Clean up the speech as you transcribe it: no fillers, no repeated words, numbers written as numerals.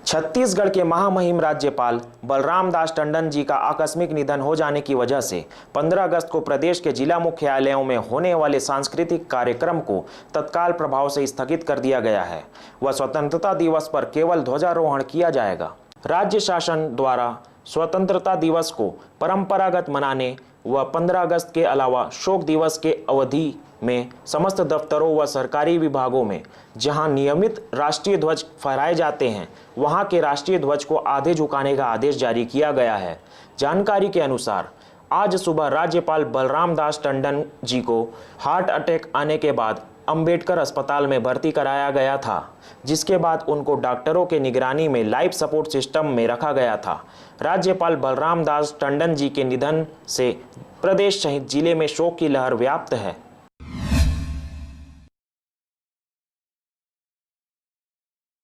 छत्तीसगढ़ के महामहिम राज्यपाल बलराम दास टंडन जी का आकस्मिक निधन हो जाने की वजह से 15 अगस्त को प्रदेश के जिला मुख्यालयों में होने वाले सांस्कृतिक कार्यक्रम को तत्काल प्रभाव से स्थगित कर दिया गया है। वह स्वतंत्रता दिवस पर केवल ध्वजारोहण किया जाएगा। राज्य शासन द्वारा स्वतंत्रता दिवस को परंपरागत मनाने व 15 अगस्त के अलावा शोक दिवस के अवधि में समस्त दफ्तरों व सरकारी विभागों में जहां नियमित राष्ट्रीय ध्वज फहराए जाते हैं, वहां के राष्ट्रीय ध्वज को आधे झुकाने का आदेश जारी किया गया है। जानकारी के अनुसार आज सुबह राज्यपाल बलराम दास टंडन जी को हार्ट अटैक आने के बाद अंबेडकर अस्पताल में भर्ती कराया गया था, जिसके बाद उनको डॉक्टरों के निगरानी में लाइफ सपोर्ट सिस्टम में रखा गया था। राज्यपाल बलराम दास टंडन जी के निधन से प्रदेश सहित जिले में शोक की लहर व्याप्त है।